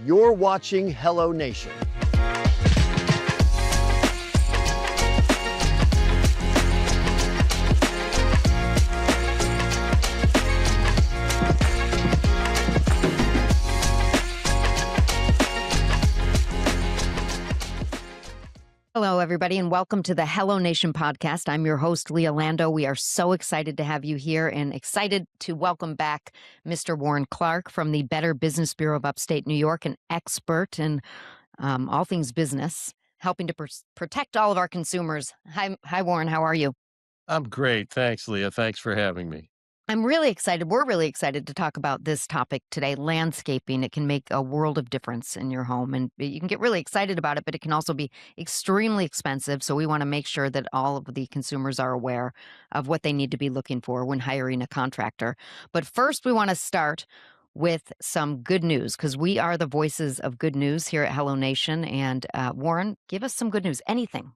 You're watching Hello Nation. Hello, everybody, and welcome to the Hello Nation podcast. I'm your host, Leah Lando. We are so excited to have you here and excited to welcome back Mr. Warren Clark from the Better Business Bureau of Upstate New York, an expert in all things business, helping to protect all of our consumers. Hi, Warren. How are you? I'm great. Thanks, Leah. Thanks for having me. I'm really excited. We're really excited to talk about this topic today, landscaping. It can make a world of difference in your home, and you can get really excited about it, but it can also be extremely expensive. So we want to make sure that all of the consumers are aware of what they need to be looking for when hiring a contractor. But first, we want to start with some good news because we are the voices of good news here at Hello Nation. And Warren, give us some good news, anything.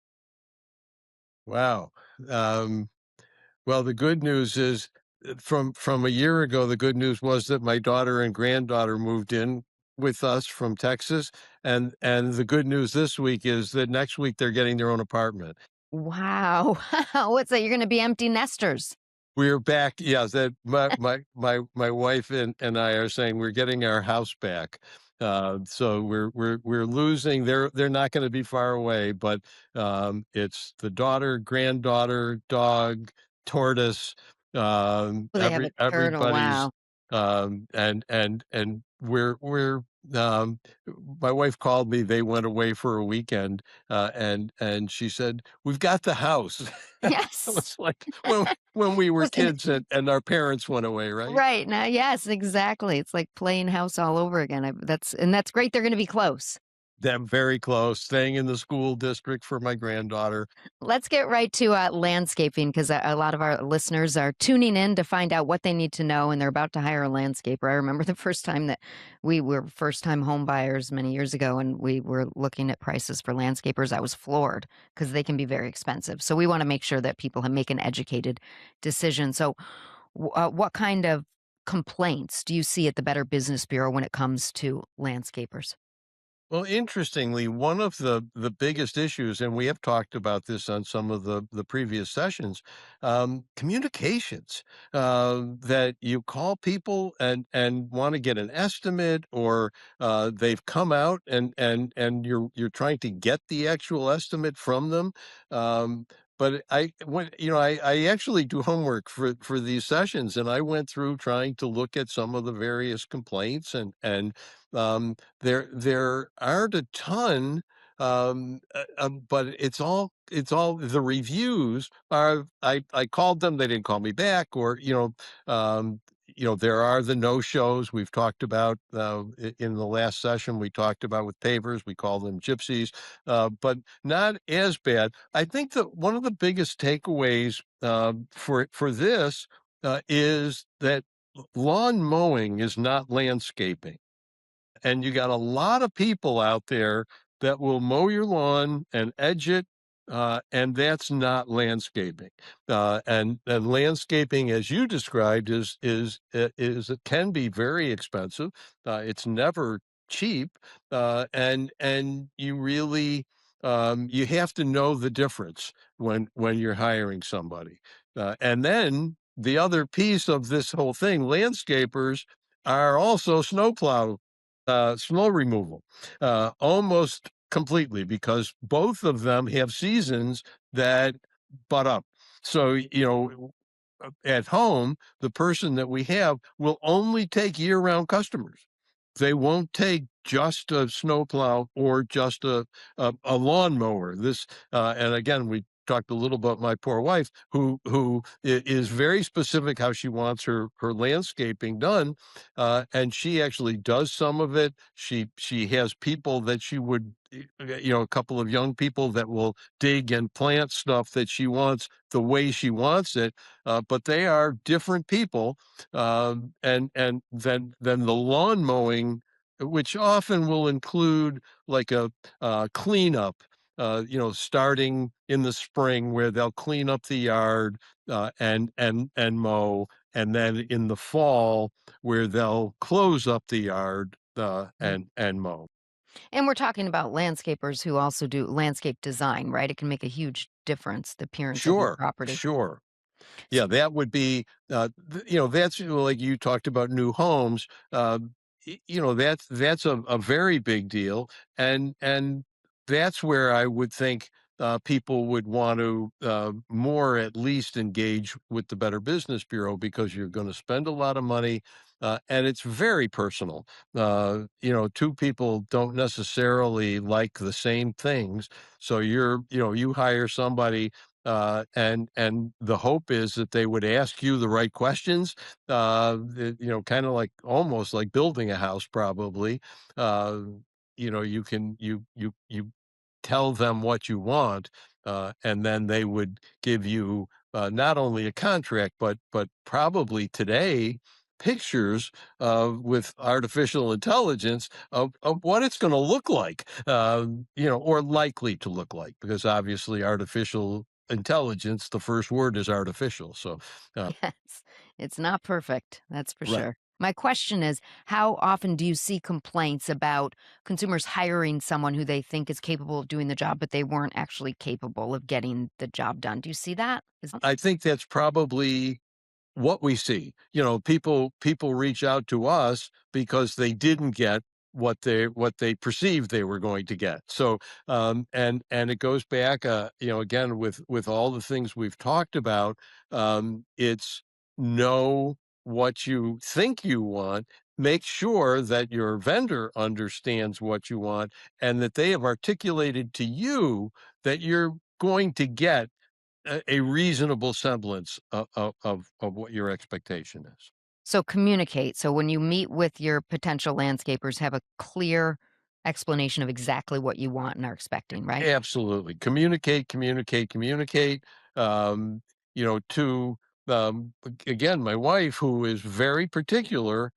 Wow. Um, well, the good news is from a year ago, the good news was that my daughter and granddaughter moved in with us from Texas. And the good news this week is that next week they're getting their own apartment. Wow. What's that? You're going to be empty nesters. We're back. Yeah, that my wife and I are saying we're getting our house back. So we're losing. They're not going to be far away, but it's the daughter, granddaughter, dog, tortoise, Oh, they have a turtle. everybody's, Wow. and we're um, my wife called me. They went away for a weekend, and she said, "We've got the house." It Yes. was like when we were Listen, kids and our parents went away, right? right now, yes, exactly. It's like playing house all over again. That's great. They're going to be close. Them very close, staying in the school district for my granddaughter. Let's get right to landscaping because a lot of our listeners are tuning in to find out what they need to know, and they're about to hire a landscaper. I remember the first time that we were first-time home buyers many years ago, and we were looking at prices for landscapers. I was floored because they can be very expensive. So we want to make sure that people make an educated decision. So, what kind of complaints do you see at the Better Business Bureau when it comes to landscapers? Well, interestingly, one of the biggest issues, and we have talked about this on some of the previous sessions, communications. That you call people and want to get an estimate, or they've come out and you're trying to get the actual estimate from them. But I actually do homework for these sessions, and I went through trying to look at some of the various complaints and there aren't a ton, but it's all the reviews are. I called them, they didn't call me back, or there are the no shows we've talked about in the last session. We talked about with pavers, we call them gypsies, but not as bad. I think that one of the biggest takeaways for this is that lawn mowing is not landscaping. And you got a lot of people out there that will mow your lawn and edge it, and that's not landscaping. And landscaping, as you described, is it can be very expensive. It's never cheap, and you really you have to know the difference when you're hiring somebody. And then the other piece of this whole thing, landscapers are also snow removal, almost completely, because both of them have seasons that butt up. So, at home, the person that we have will only take year-round customers. They won't take just a snowplow or just a lawnmower. And again, we talked a little about my poor wife, is very specific how she wants her landscaping done, and she actually does some of it. She has people that she would, a couple of young people that will dig and plant stuff that she wants the way she wants it, but they are different people, and then the lawn mowing, which often will include like a cleanup. Starting in the spring, where they'll clean up the yard and mow, and then in the fall, where they'll close up the yard Mm. and mow. And we're talking about landscapers who also do landscape design, right? It can make a huge difference, the appearance of your Sure, property. sure. S Yeah, that would be, that's like you talked about new homes. That's a very big deal, and that's where I would think people would want to more at least engage with the Better Business Bureau because you're going to spend a lot of money. And it's very personal. Two people don't necessarily like the same things. So you hire somebody and the hope is that they would ask you the right questions, kind of like almost like building a house, probably. Uh, you can you tell them what you want, and then they would give you not only a contract, but probably today pictures with artificial intelligence of what it's going to look like, or likely to look like, because obviously artificial intelligence, the first word is artificial. So, Yes, it's not perfect, that's for right. sure. My question is, how often do you see complaints about consumers hiring someone who they think is capable of doing the job, but they weren't actually capable of getting the job done? Do you see that? I think that's probably what we see. People reach out to us because they didn't get what they perceived they were going to get. So, and it goes back, again with all the things we've talked about. It's know what you think you want. Make sure that your vendor understands what you want and that they have articulated to you that you're going to get a reasonable semblance of what your expectation is. So communicate. So when you meet with your potential landscapers, have a clear explanation of exactly what you want and are expecting, right? Absolutely. Communicate, communicate, communicate. To again, my wife, who is very particular,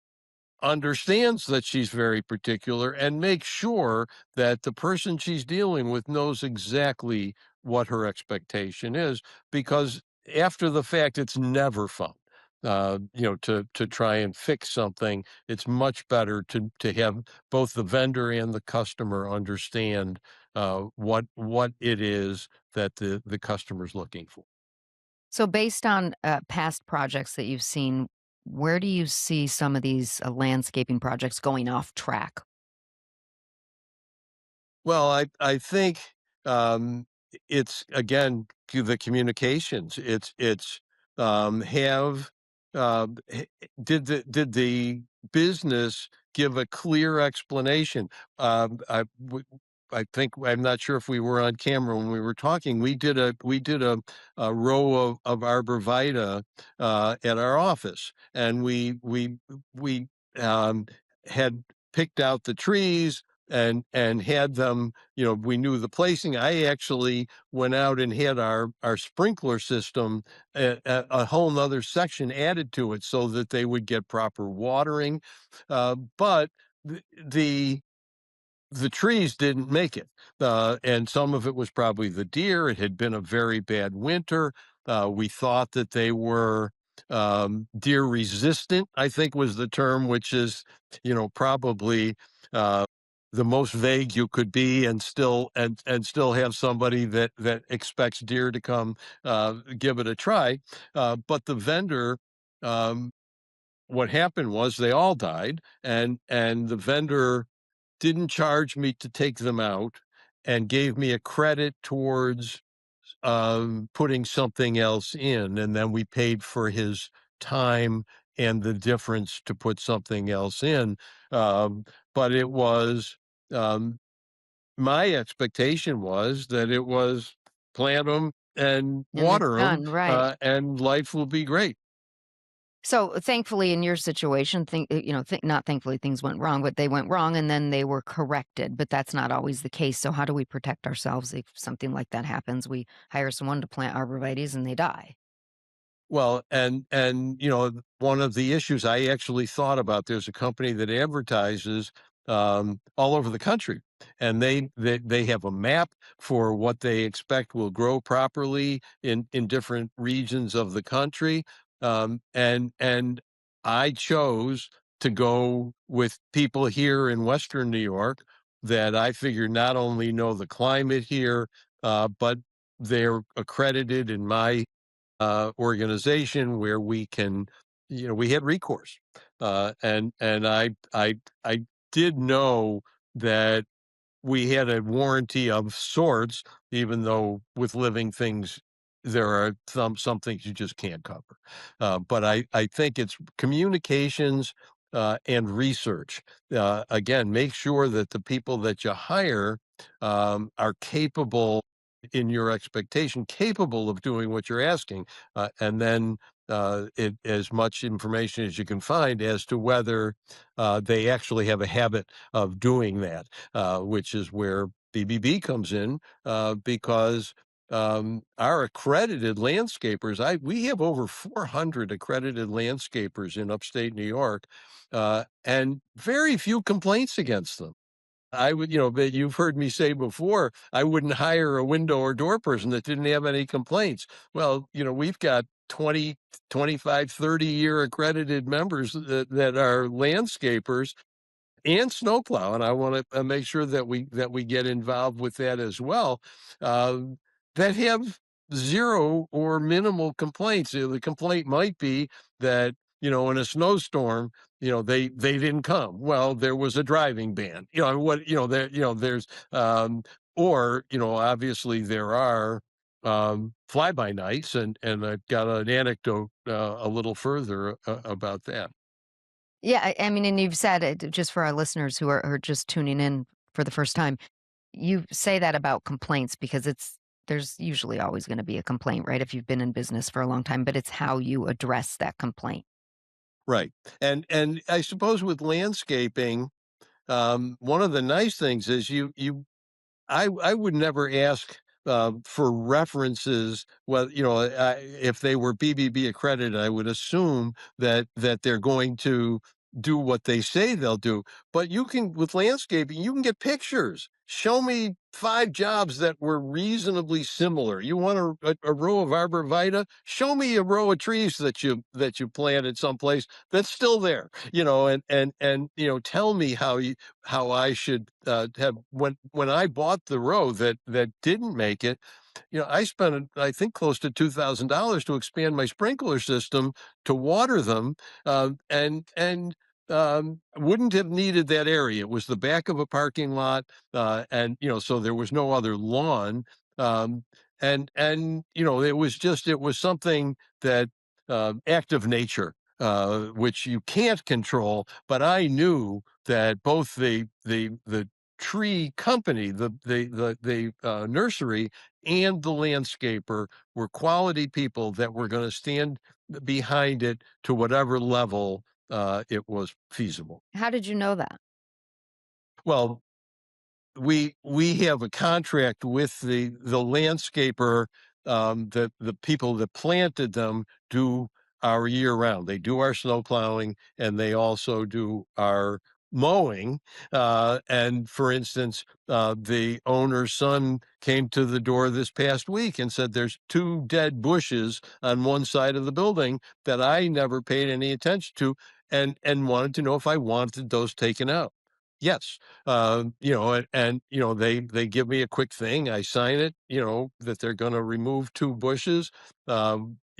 understands that she's very particular and makes sure that the person she's dealing with knows exactly what her expectation is, because after the fact it's never fun to try and fix something. It's much better to have both the vendor and the customer understand what it is that the customer's looking for. So based on past projects that you've seen, where do you see some of these landscaping projects going off track? Well, I think it's again the communications. Have did the business give a clear explanation? Um, I w- I think I'm not sure if we were on camera when we were talking. We did a row of arborvitae at our office, and we had picked out the trees and had them, we knew the placing. I actually went out and had our sprinkler system, a whole nother section added to it so that they would get proper watering. But the the trees didn't make it, and some of it was probably the deer. It had been a very bad winter. We thought that they were deer resistant, I think was the term, which is, probably the most vague you could be, and still have somebody that expects deer to come give it a try. But the vendor, um, what happened was they all died, and the vendor didn't charge me to take them out and gave me a credit towards putting something else in, and then we paid for his time and the difference to put something else in. Um, but it was um, my expectation was that it was plant them and And it's water them, done, right? and life will be great. So thankfully, in your situation, not thankfully things went wrong, but they went wrong and then they were corrected. But that's not always the case. So how do we protect ourselves if something like that happens? We hire someone to plant arborvitaes and they die. Well, and one of the issues I actually thought about, there's a company that advertises all over the country, and they have a map for what they expect will grow properly in different regions of the country, and I chose to go with people here in Western New York that I figure not only know the climate here, but they're accredited in my organization where we can, we had recourse, and I did know that we had a warranty of sorts, even though with living things, there are some things you just can't cover. But I think it's communications and research. Again, make sure that the people that you hire are capable in your expectation, capable of doing what you're asking, and then as much information as you can find as to whether they actually have a habit of doing that, which is where BBB comes in, because our accredited landscapers, we have over 400 accredited landscapers in upstate New York, and very few complaints against them. I would, but you've heard me say before, I wouldn't hire a window or door person that didn't have any complaints. Well, we've got 20, 25, 30-year accredited members that are landscapers and snowplow, and I want to make sure that we get involved with that as well. That have zero or minimal complaints. The complaint might be that in a snowstorm, they didn't come. Well, there was a driving ban. There's or obviously there are fly by nights, and I've got an anecdote a little further about that. Yeah, I mean, and you've said it just for our listeners who are just tuning in for the first time. You say that about complaints because there's usually always going to be a complaint, right? If you've been in business for a long time, but it's how you address that complaint. Right. And I suppose with landscaping, one of the nice things is I would never ask for references. Well, if they were BBB accredited, I would assume that they're going to do what they say they'll do. But you can, with landscaping, you can get pictures. Show me 5 jobs that were reasonably similar. You want a row of arborvitae? Show me a row of trees that you planted someplace that's still there. And tell me how I should have when I bought the row that didn't make it. I spent I think close to $2,000 to expand my sprinkler system to water them, and wouldn't have needed that area. It was the back of a parking lot, and so there was no other lawn, um, and it was something that act of nature. Which you can't control, but I knew that both the tree company, the nursery, and the landscaper were quality people that were going to stand behind it to whatever level it was feasible. How did you know that? Well, we have a contract with the landscaper. The people that planted them do our year round. They do our snow plowing, and they also do our mowing. And for instance, the owner's son came to the door this past week and said there's 2 dead bushes on one side of the building that I never paid any attention to, and wanted to know if I wanted those taken out. Yes. They give me a quick thing. I sign it, that they're going to remove 2 bushes.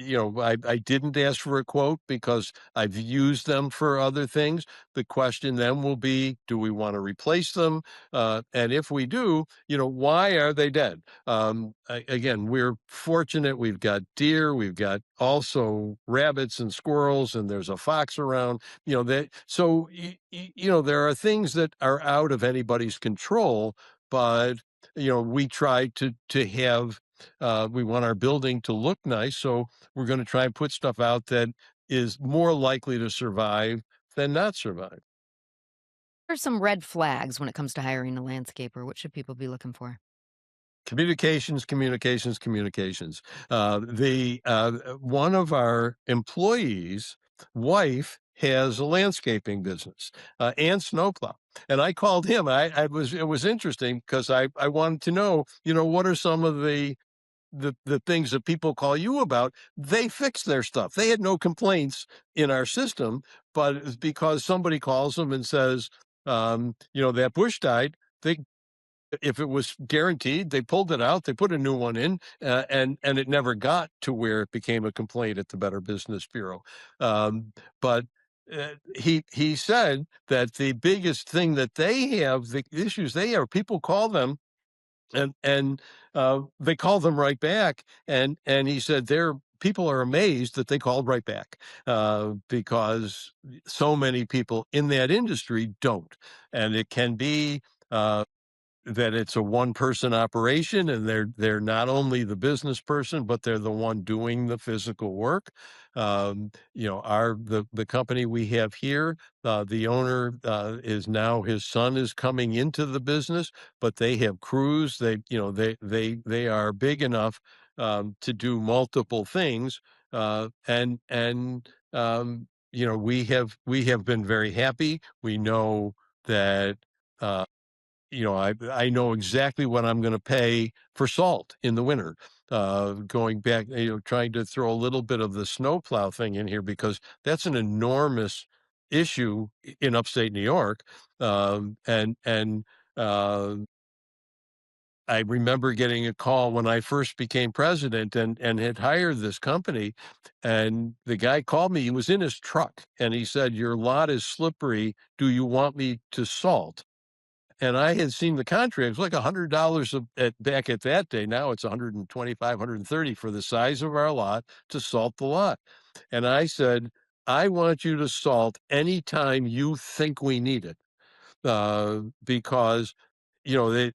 I didn't ask for a quote because I've used them for other things. The question then will be, do we want to replace them? And if we do, why are they dead? Again, we're fortunate. We've got deer, we've got also rabbits and squirrels, and there's a fox around. There are things that are out of anybody's control, but we try to have, we want our building to look nice, so we're going to try and put stuff out that is more likely to survive than not survive. What are some red flags when it comes to hiring a landscaper? What should people be looking for? Communications, communications, communications. The One of our employees' wife has a landscaping business and snowplow, and I called him. It was interesting because I wanted to know, what are some of the the things that people call you about, they fix their stuff. They had no complaints in our system, but it's because somebody calls them and says, that bush died. They If it was guaranteed, they pulled it out, they put a new one in, and it never got to where it became a complaint at the Better Business Bureau. But he said that the biggest thing that they have, the issues they have, people call them and they call them right back, and he said their people are amazed that they called right back because so many people in that industry don't, and it can be. That it's a one person operation and they're not only the business person but they're the one doing the physical work. Our the company we have here, the owner is now his son is coming into the business, but they have crews. They are big enough to do multiple things, and we have been very happy. We know that uh, I know exactly what I'm gonna pay for salt in the winter. Going back, trying to throw a little bit of the snowplow thing in here because that's an enormous issue in upstate New York. And I remember getting a call when I first became president and had hired this company, and the guy called me. He was in his truck, and he said, "Your lot is slippery. Do you want me to salt?" And I had seen the contract. It was like $100 back at that day. Now it's 125, 130 for the size of our lot to salt the lot. And I said, I want you to salt anytime you think we need it, because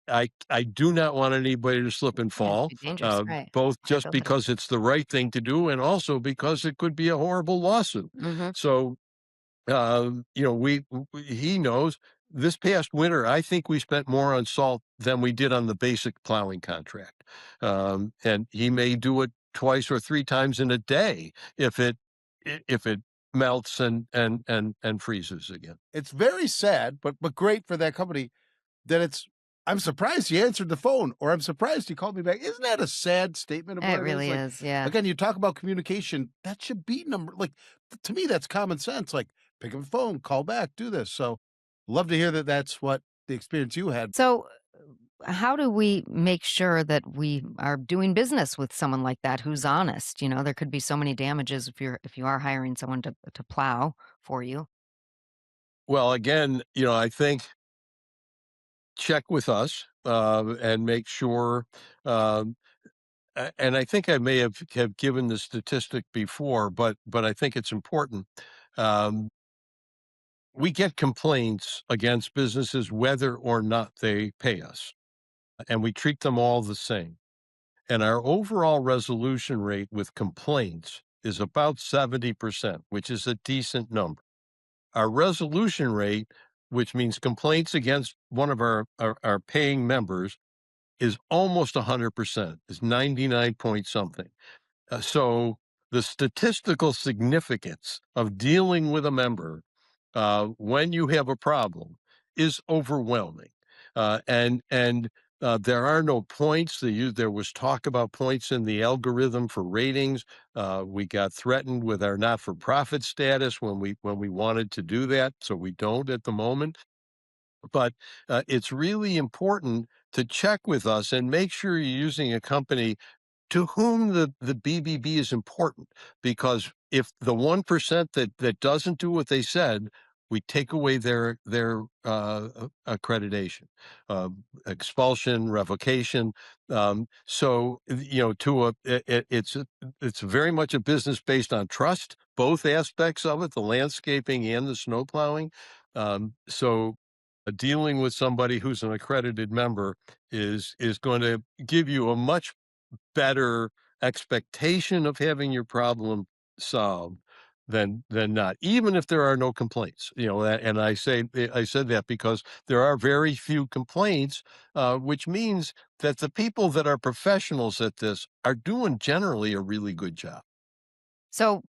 I do not want anybody to slip and Yeah, fall, too dangerous, right? both just Liability. because it's the right thing to do and also because it could be a horrible lawsuit. Mhm. So he knows this past winter, I think we spent more on salt than we did on the basic plowing contract. And he may do it twice or three times in a day if it melts and freezes again. It's very sad, but great for that company that it's I'm surprised he answered the phone, or I'm surprised he called me back. Isn't that a sad statement of It what it is? really Like, is, yeah. again, you talk about communication, that should be number like, to me, that's common sense, like, pick up the phone, call back, do this, so, love to hear that that's what the experience you had. So, how do we make sure that we are doing business with someone like that who's honest? There could be so many damages if you are hiring someone to plow for you. Well, again, I think check with us and make sure. Um, and I think I may have given the statistic before, but I think it's important. Um, we get complaints against businesses whether or not they pay us, and we treat them all the same. And our overall resolution rate with complaints is about 70%, which is a decent number. Our resolution rate, which means complaints against one of our paying members, is almost 100%, is 99 point something. So the statistical significance of dealing with a member when you have a problem is overwhelming. And there are no points. There was talk about points in the algorithm for ratings. We got threatened with our not-for-profit status when we wanted to do that, so we don't at the moment. But it's really important to check with us and make sure you're using a company to whom the BBB is important, because if the 1% that doesn't do what they said, we take away their accreditation, expulsion, revocation. So it's very much a business based on trust, both aspects of it, the landscaping and the snow plowing. So dealing with somebody who's an accredited member is going to give you a much better expectation of having your problem solved than not, even if there are no complaints. And I said that because there are very few complaints, which means that the people that are professionals at this are doing generally a really good job. So,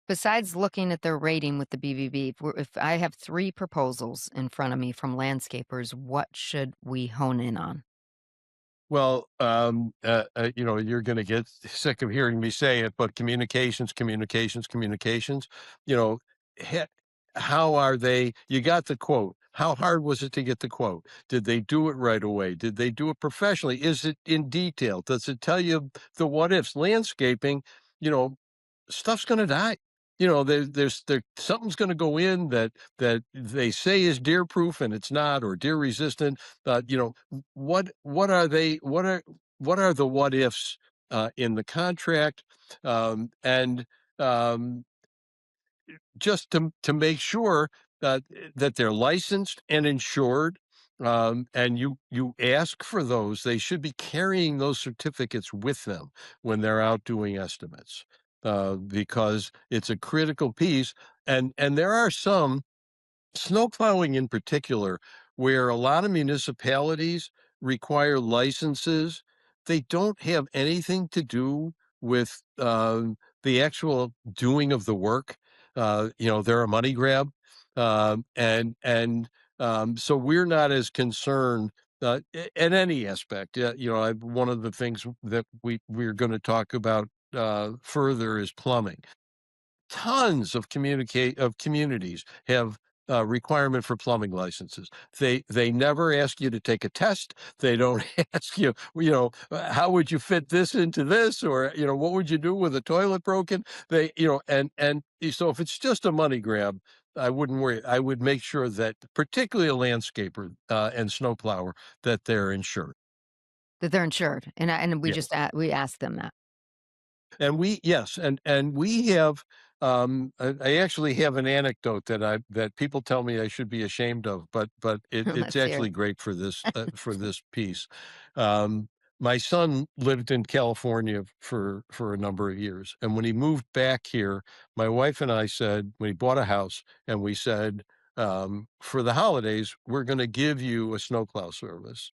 besides looking at their rating with the BBB, if I have 3 proposals in front of me from landscapers, what should we hone in on? Well, you're going to get sick of hearing me say it, but communications, communications, communications. You know, he- how are they? You got the quote. How hard was it to get the quote? Did they do it right away? Did they do it professionally? Is it in detail? Does it tell you the what ifs? Landscaping, you know, stuff's going to die. There's something's going to go in that they say is deer proof and it's not, or deer resistant. What are they? What are the what ifs in the contract? And um, just to make sure that they're licensed and insured. And you ask for those. They should be carrying those certificates with them when they're out doing estimates, because it's a critical piece. And there are some snow plowing in particular, where a lot of municipalities require licenses. They don't have anything to do with the actual doing of the work. They're a money grab, and so we're not as concerned at any aspect. One of the things that we're going to talk about further is plumbing. Tons of communities have requirement for plumbing licenses. They never ask you to take a test. They don't ask you, how would you fit this into this, or what would you do with a toilet broken? And so if it's just a money grab, I wouldn't worry. I would make sure that, particularly a landscaper and snowplower, that they're insured. That they're insured, and we Yes. just we ask them that. And yes, and we have. I actually have an anecdote that people tell me I should be ashamed of, but it's Let's hear actually it. great for this piece. Um, my son lived in California for a number of years, and when he moved back here, my wife and I said, when he bought a house, and we said, for the holidays, we're going to give you a snowplow service.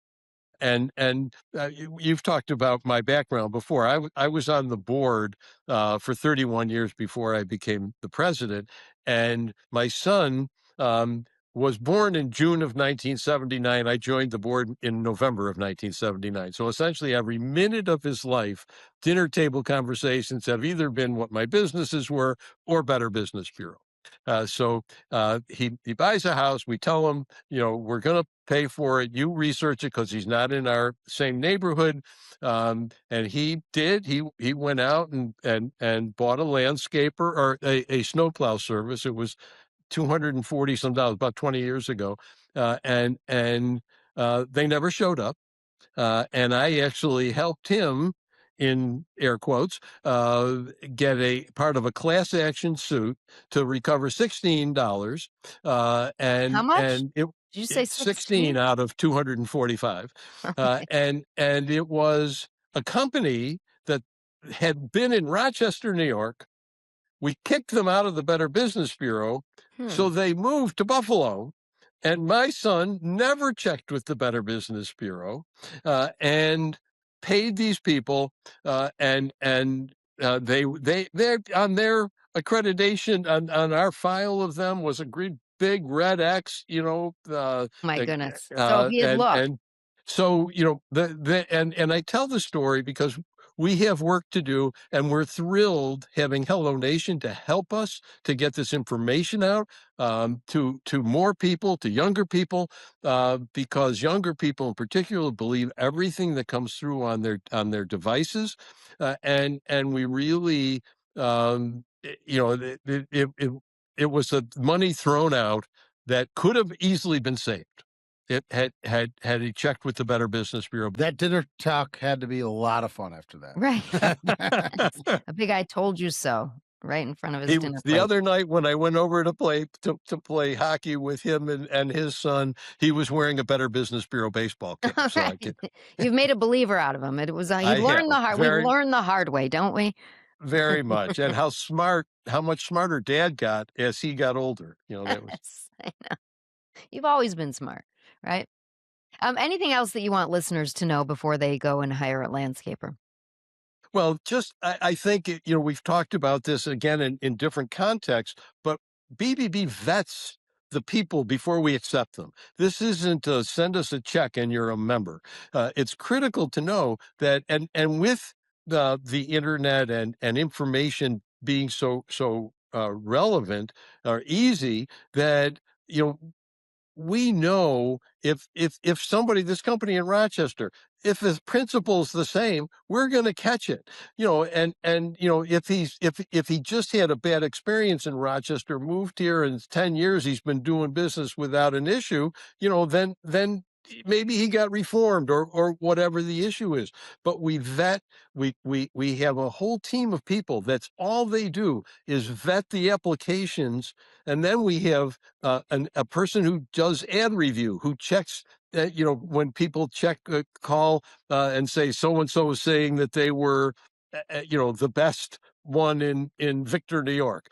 You've talked about my background before. I was on the board for 31 years before I became the president, and my son um, was born in June of 1979. I joined the board in November of 1979. So essentially, every minute of his life, dinner table conversations have either been what my businesses were or Better Business Bureau. He buys a house. We tell him, we're going to pay for it. You research it, because he's not in our same neighborhood. And he did. He went out and bought a landscaper, or a snowplow service. It was $240 some dollars, about 20 years ago, and they never showed up. And I actually helped him, in air quotes, get a part of a class action suit to recover $16, How much? and it Did you say 16 16? out of 245, Oh my and it was a company that had been in Rochester, New York. We kicked them out of the Better Business Bureau, Hmm. so they moved to Buffalo. And my son never checked with the Better Business Bureau, and paid these people, and they're on their accreditation, on our file of them, was a great big red X, My uh, goodness. So he had looked. and so and I tell the story because we have work to do, and we're thrilled having Hello Nation to help us to get this information out, to more people, to younger people, because younger people in particular believe everything that comes through on their devices, and we really, it was a money thrown out that could have easily been saved. It had he checked with the Better Business Bureau. That dinner talk had to be a lot of fun after Right. Yes. that. A big "I told you so" right in front of his He dinner The plate. other night when I went over to play hockey with him and his son, he was wearing a Better Business Bureau baseball cap. So I Right. could You've made a believer out of him. It was, he I have learned the hard we very, learn the hard way, don't we? very much. And how much smarter dad got as he got older. That was. Yes, I know. You've always been smart, right? Anything else that you want listeners to know before they go and hire a landscaper? Well, just I think we've talked about this again in different contexts, but BBB vets the people before we accept them. This isn't send us a check and you're a member. It's critical to know that, and with the internet and information being so relevant or easy, that you know we know if somebody, this company in Rochester, if his principle's the same, we're going to catch it. And if he just had a bad experience in Rochester, moved here, and 10 years he's been doing business without an issue, then maybe he got reformed or whatever the issue is. But we vet, we have a whole team of people that's all they do is vet the applications. And then we have a person who does ad review, who checks, when people call and say so and so is saying that they were, the best one in Victor, New York.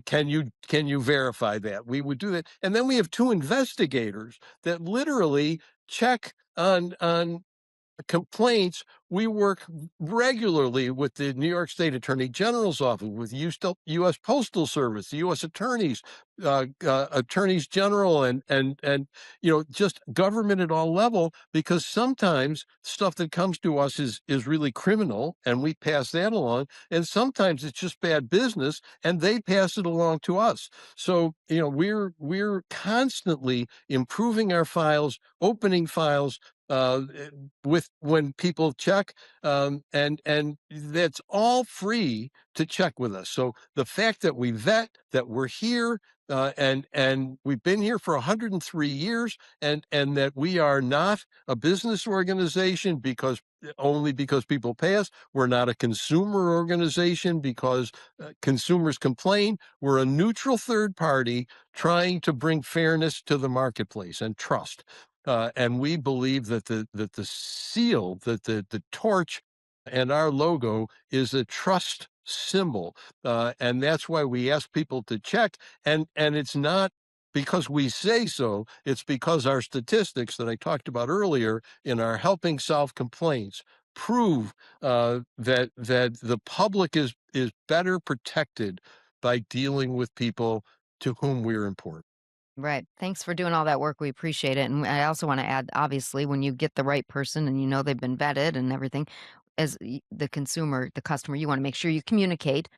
Can you verify that? We would do that, and then we have two investigators that literally check on complaints. We work regularly with the New York State Attorney General's office, with U.S. Postal Service, the U.S. attorneys, attorneys general, and just government at all level. Because sometimes stuff that comes to us is really criminal, and we pass that along, and sometimes it's just bad business, and they pass it along to us. So we're constantly improving our files, opening files, with when people check, and that's all free to check with us. So the fact that we vet, that we're here, and we've been here for 103 years, and that we are not a business organization only because people pay us. We're not a consumer organization because consumers complain. We're a neutral third party trying to bring fairness to the marketplace and trust. And we believe that the seal, that the torch and our logo is a trust symbol. And that's why we ask people to check. And it's not because we say so, it's because our statistics that I talked about earlier in our helping solve complaints prove that the public is better protected by dealing with people to whom we're important. Right. Thanks for doing all that work. We appreciate it. And I also want to add, obviously, when you get the right person and they've been vetted and everything, as the consumer, the customer, you want to make sure you communicate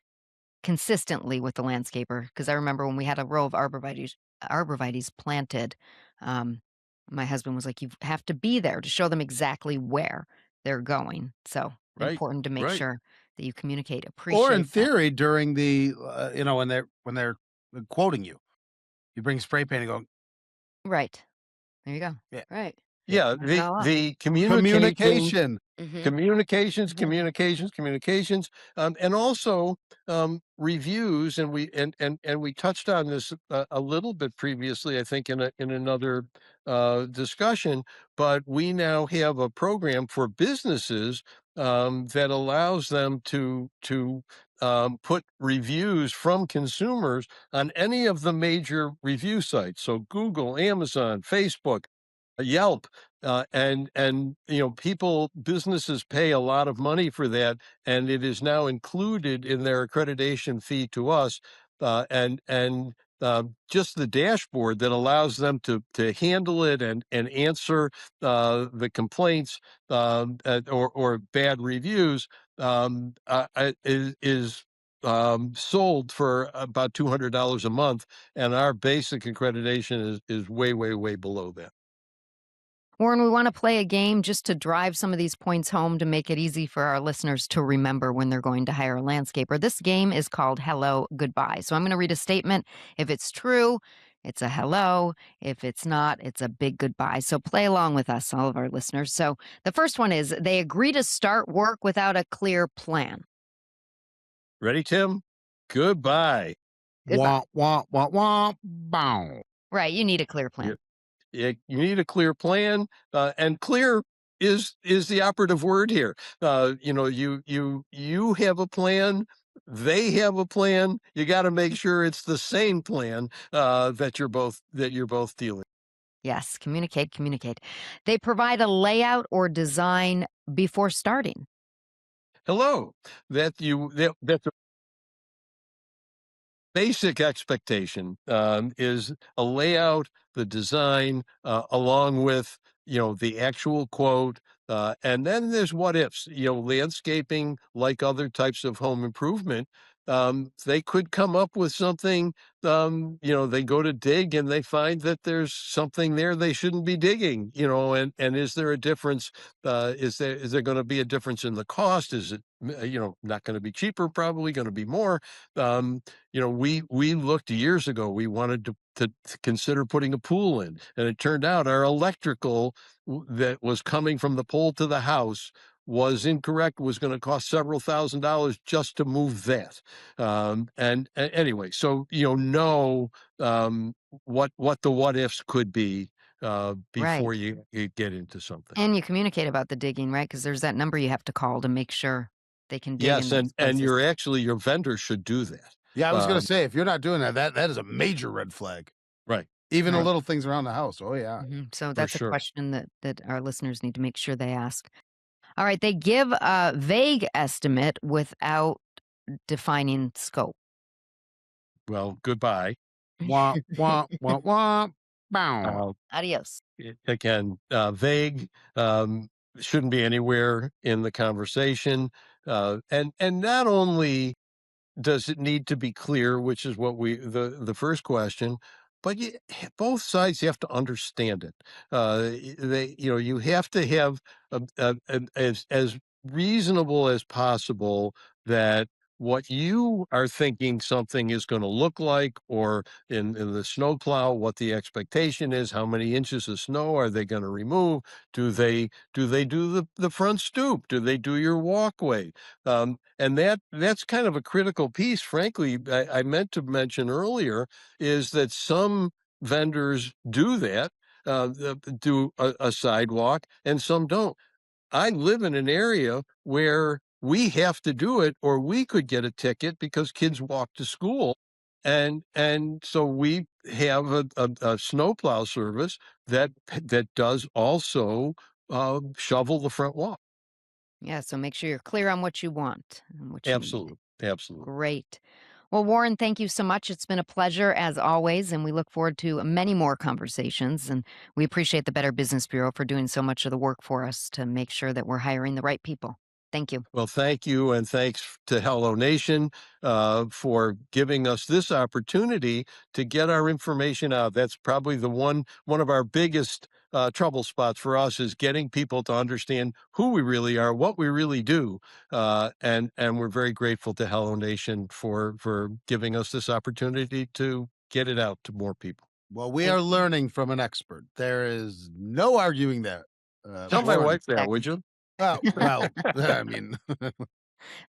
consistently with the landscaper. Because I remember when we had a row of arborvitaes planted, um, my husband was like, "You have to be there to show them exactly where they're going." So Right. important to make Right. sure that you communicate. Or in Appreciate that. theory, during the when they're quoting you, you bring spray paint and go, Right. There you go. yeah, Right. Yeah, Wrap it all up. the communication, communication. Hmm. communications, and also reviews. And we touched on this a little bit previously, I think, in another discussion. But we now have a program for businesses that allows them to put reviews from consumers on any of the major review sites. So Google, Amazon, Facebook, Yelp, and businesses pay a lot of money for that, and it is now included in their accreditation fee to us, and just the dashboard that allows them to handle it and answer the complaints, or bad reviews, is sold for about $200 a month, and our basic accreditation is way below that. Warren, we want to play a game just to drive some of these points home to make it easy for our listeners to remember when they're going to hire a landscaper. This game is called Hello, Goodbye. So I'm going to read a statement. If it's true, it's a hello. If it's not, it's a big goodbye. So play along with us, all of our listeners. So the first one is they agree to start work without a clear plan. Ready, Tim? Goodbye. Goodbye. Wah, wah, wah, wah, bow. Right. You need a clear plan. You need a clear plan, and clear is the operative word here. You have a plan. They have a plan. You got to make sure it's the same plan that you're both dealing. Yes. Communicate. They provide a layout or design before starting. Hello, that's basic expectation is a layout, the design, along with, the actual quote. And then there's what ifs, landscaping, like other types of home improvement. They could come up with something, they go to dig and they find that there's something there they shouldn't be digging, and is there a difference? Is there going to be a difference in the cost? Is it, not going to be cheaper, probably going to be more? We looked years ago, we wanted to consider putting a pool in, and it turned out our electrical that was coming from the pole to the house was incorrect, was going to cost several $1,000s just to move that. Anyway, so what the what ifs could be Right. before you get into something. And you communicate about the digging, right? Because there's that number you have to call to make sure they can dig in Yes, those and places. your vendor should do that. Yeah, I was gonna Um, say, if you're not doing that, that is a major red flag. right, Even the Right. little things around the house. Oh yeah. So for that's a sure. question that our listeners need to make sure they ask. All right, they give a vague estimate without defining scope. Well, goodbye. Wah wah wah wah. Bow. Uh, Adios. Again, vague, shouldn't be anywhere in the conversation. And not only does it need to be clear, which is what the first question, but both sides, you have to understand it. You have to have as reasonable as possible, that what you are thinking something is going to look like, or in the snowplow, what the expectation is, how many inches of snow are they going to remove? Do they do the front stoop? Do they do your walkway? And that's kind of a critical piece, frankly. I meant to mention earlier is that some vendors do that, do a sidewalk, and some don't. I live in an area where we have to do it, or we could get a ticket because kids walk to school. And so we have a snowplow service that does also shovel the front walk. Yeah, so make sure you're clear on what you want and what you need. Absolutely. Absolutely. Great. Well, Warren, thank you so much. It's been a pleasure as always, and we look forward to many more conversations. And we appreciate the Better Business Bureau for doing so much of the work for us to make sure that we're hiring the right people. Thank you. Well, thank you, and thanks to Hello Nation for giving us this opportunity to get our information out. That's probably one of our biggest trouble spots for us, is getting people to understand who we really are, what we really do, and we're very grateful to Hello Nation for giving us this opportunity to get it out to more people. Well, we Thank are you. learning from an expert. There is no arguing that. Tell my Warren. wife that, would Exactly. you? Well, I mean, I'm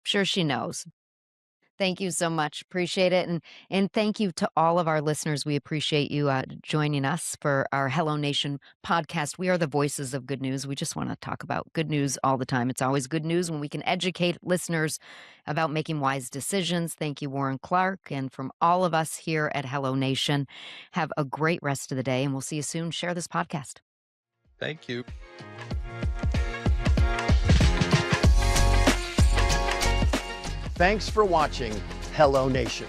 sure she knows. Thank you so much. Appreciate it. And thank you to all of our listeners. We appreciate you joining us for our Hello Nation podcast. We are the voices of good news. We just want to talk about good news all the time. It's always good news when we can educate listeners about making wise decisions. Thank you, Warren Clark. And from all of us here at Hello Nation, have a great rest of the day, and we'll see you soon. Share this podcast. Thank you. Thanks for watching Hello Nation.